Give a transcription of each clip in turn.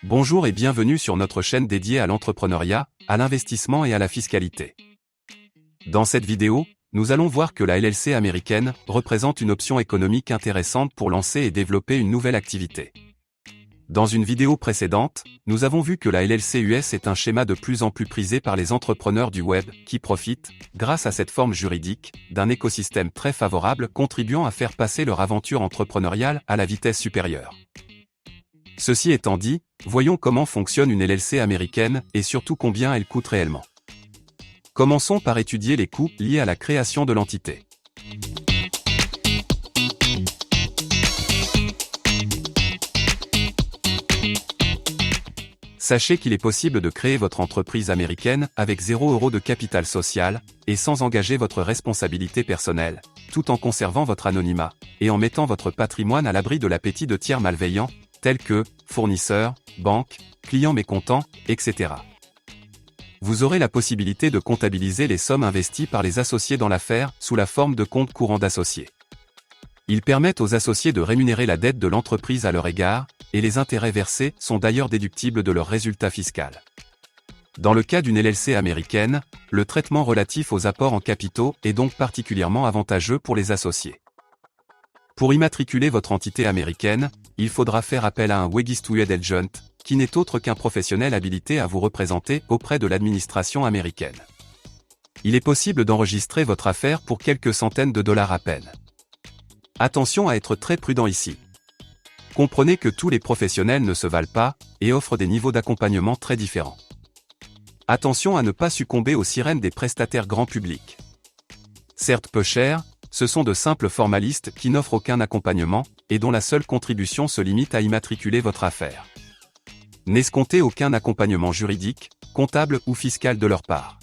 Bonjour et bienvenue sur notre chaîne dédiée à l'entrepreneuriat, à l'investissement et à la fiscalité. Dans cette vidéo, nous allons voir que la LLC américaine représente une option économique intéressante pour lancer et développer une nouvelle activité. Dans une vidéo précédente, nous avons vu que la LLC US est un schéma de plus en plus prisé par les entrepreneurs du web qui profitent, grâce à cette forme juridique, d'un écosystème très favorable contribuant à faire passer leur aventure entrepreneuriale à la vitesse supérieure. Ceci étant dit, voyons comment fonctionne une LLC américaine et surtout combien elle coûte réellement. Commençons par étudier les coûts liés à la création de l'entité. Sachez qu'il est possible de créer votre entreprise américaine avec 0 € de capital social et sans engager votre responsabilité personnelle, tout en conservant votre anonymat et en mettant votre patrimoine à l'abri de l'appétit de tiers malveillants, tels que fournisseurs, banques, clients mécontents, etc. Vous aurez la possibilité de comptabiliser les sommes investies par les associés dans l'affaire sous la forme de comptes courants d'associés. Ils permettent aux associés de rémunérer la dette de l'entreprise à leur égard, et les intérêts versés sont d'ailleurs déductibles de leur résultat fiscal. Dans le cas d'une LLC américaine, le traitement relatif aux apports en capitaux est donc particulièrement avantageux pour les associés. Pour immatriculer votre entité américaine, il faudra faire appel à un Registered Agent, qui n'est autre qu'un professionnel habilité à vous représenter auprès de l'administration américaine. Il est possible d'enregistrer votre affaire pour quelques centaines de dollars à peine. Attention à être très prudent ici. Comprenez que tous les professionnels ne se valent pas et offrent des niveaux d'accompagnement très différents. Attention à ne pas succomber aux sirènes des prestataires grand public. Certes peu chers, ce sont de simples formalistes qui n'offrent aucun accompagnement et dont la seule contribution se limite à immatriculer votre affaire. N'escomptez aucun accompagnement juridique, comptable ou fiscal de leur part.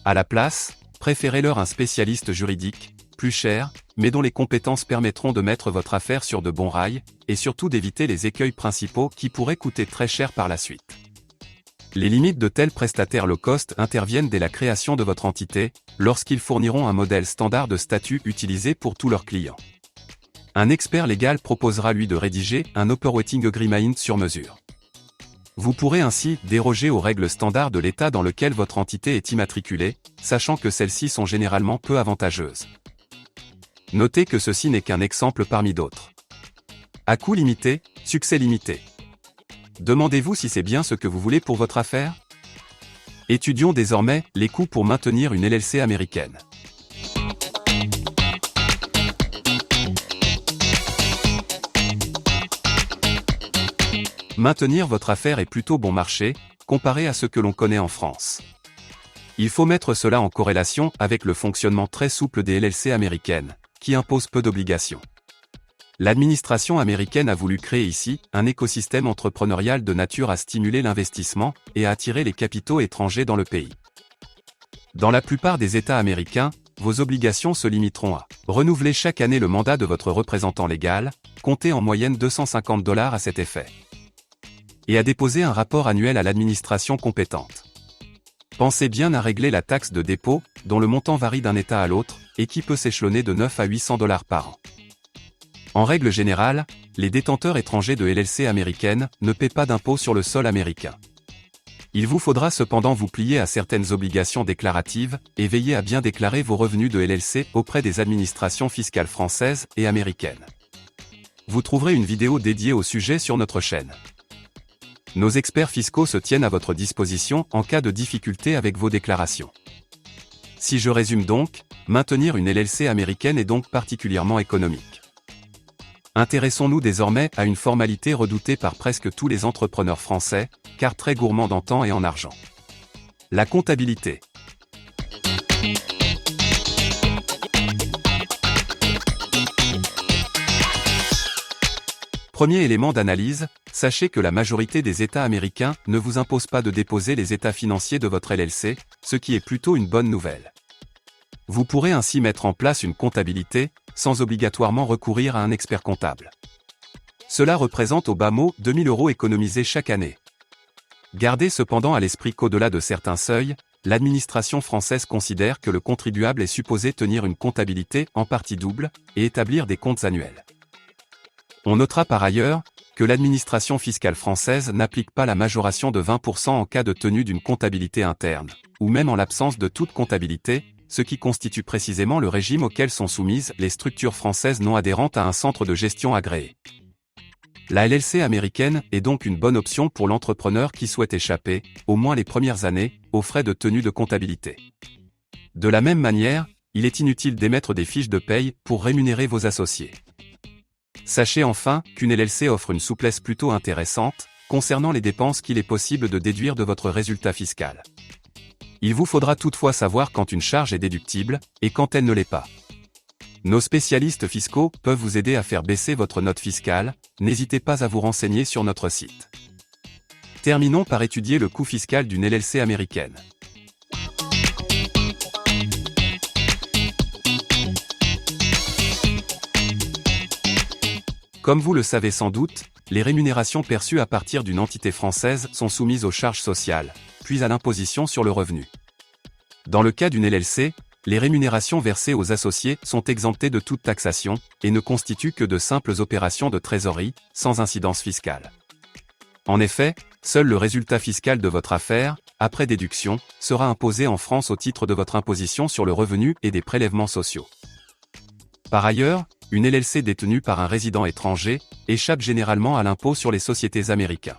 À la place, préférez-leur un spécialiste juridique, plus cher, mais dont les compétences permettront de mettre votre affaire sur de bons rails, et surtout d'éviter les écueils principaux qui pourraient coûter très cher par la suite. Les limites de tels prestataires low-cost interviennent dès la création de votre entité, lorsqu'ils fourniront un modèle standard de statut utilisé pour tous leurs clients. Un expert légal proposera lui de rédiger un Operating Agreement sur mesure. Vous pourrez ainsi déroger aux règles standards de l'État dans lequel votre entité est immatriculée, sachant que celles-ci sont généralement peu avantageuses. Notez que ceci n'est qu'un exemple parmi d'autres. À coût limité, succès limité. Demandez-vous si c'est bien ce que vous voulez pour votre affaire? Étudions désormais les coûts pour maintenir une LLC américaine. Maintenir votre affaire est plutôt bon marché, comparé à ce que l'on connaît en France. Il faut mettre cela en corrélation avec le fonctionnement très souple des LLC américaines, qui imposent peu d'obligations. L'administration américaine a voulu créer ici un écosystème entrepreneurial de nature à stimuler l'investissement et à attirer les capitaux étrangers dans le pays. Dans la plupart des États américains, vos obligations se limiteront à renouveler chaque année le mandat de votre représentant légal, comptez en moyenne $250 à cet effet, et à déposer un rapport annuel à l'administration compétente. Pensez bien à régler la taxe de dépôt, dont le montant varie d'un État à l'autre, et qui peut s'échelonner de 9 à $800 par an. En règle générale, les détenteurs étrangers de LLC américaines ne paient pas d'impôts sur le sol américain. Il vous faudra cependant vous plier à certaines obligations déclaratives, et veiller à bien déclarer vos revenus de LLC auprès des administrations fiscales françaises et américaines. Vous trouverez une vidéo dédiée au sujet sur notre chaîne. Nos experts fiscaux se tiennent à votre disposition en cas de difficulté avec vos déclarations. Si je résume donc, maintenir une LLC américaine est donc particulièrement économique. Intéressons-nous désormais à une formalité redoutée par presque tous les entrepreneurs français, car très gourmands en temps et en argent. La comptabilité. Premier élément d'analyse, sachez que la majorité des États américains ne vous imposent pas de déposer les états financiers de votre LLC, ce qui est plutôt une bonne nouvelle. Vous pourrez ainsi mettre en place une comptabilité, sans obligatoirement recourir à un expert comptable. Cela représente au bas mot 2 000 € économisés chaque année. Gardez cependant à l'esprit qu'au-delà de certains seuils, l'administration française considère que le contribuable est supposé tenir une comptabilité en partie double et établir des comptes annuels. On notera par ailleurs que l'administration fiscale française n'applique pas la majoration de 20% en cas de tenue d'une comptabilité interne, ou même en l'absence de toute comptabilité, ce qui constitue précisément le régime auquel sont soumises les structures françaises non adhérentes à un centre de gestion agréé. La LLC américaine est donc une bonne option pour l'entrepreneur qui souhaite échapper, au moins les premières années, aux frais de tenue de comptabilité. De la même manière, il est inutile d'émettre des fiches de paye pour rémunérer vos associés. Sachez enfin qu'une LLC offre une souplesse plutôt intéressante concernant les dépenses qu'il est possible de déduire de votre résultat fiscal. Il vous faudra toutefois savoir quand une charge est déductible et quand elle ne l'est pas. Nos spécialistes fiscaux peuvent vous aider à faire baisser votre note fiscale, n'hésitez pas à vous renseigner sur notre site. Terminons par étudier le coût fiscal d'une LLC américaine. Comme vous le savez sans doute, les rémunérations perçues à partir d'une entité française sont soumises aux charges sociales, puis à l'imposition sur le revenu. Dans le cas d'une LLC, les rémunérations versées aux associés sont exemptées de toute taxation et ne constituent que de simples opérations de trésorerie, sans incidence fiscale. En effet, seul le résultat fiscal de votre affaire, après déduction, sera imposé en France au titre de votre imposition sur le revenu et des prélèvements sociaux. Par ailleurs, une LLC détenue par un résident étranger échappe généralement à l'impôt sur les sociétés américain.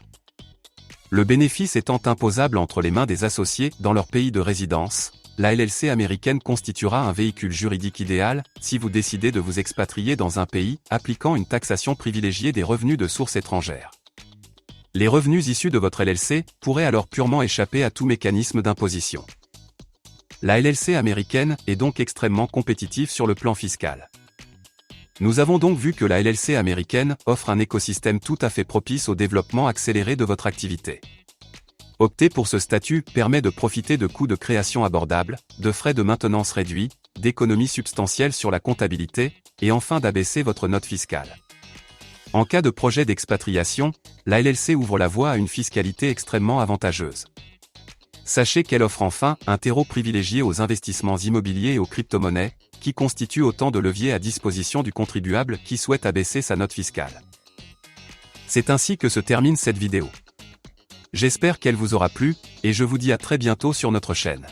Le bénéfice étant imposable entre les mains des associés dans leur pays de résidence, la LLC américaine constituera un véhicule juridique idéal si vous décidez de vous expatrier dans un pays appliquant une taxation privilégiée des revenus de source étrangère. Les revenus issus de votre LLC pourraient alors purement échapper à tout mécanisme d'imposition. La LLC américaine est donc extrêmement compétitive sur le plan fiscal. Nous avons donc vu que la LLC américaine offre un écosystème tout à fait propice au développement accéléré de votre activité. Opter pour ce statut permet de profiter de coûts de création abordables, de frais de maintenance réduits, d'économies substantielles sur la comptabilité, et enfin d'abaisser votre note fiscale. En cas de projet d'expatriation, la LLC ouvre la voie à une fiscalité extrêmement avantageuse. Sachez qu'elle offre enfin un terreau privilégié aux investissements immobiliers et aux crypto-monnaies, qui constituent autant de leviers à disposition du contribuable qui souhaite abaisser sa note fiscale. C'est ainsi que se termine cette vidéo. J'espère qu'elle vous aura plu, et je vous dis à très bientôt sur notre chaîne.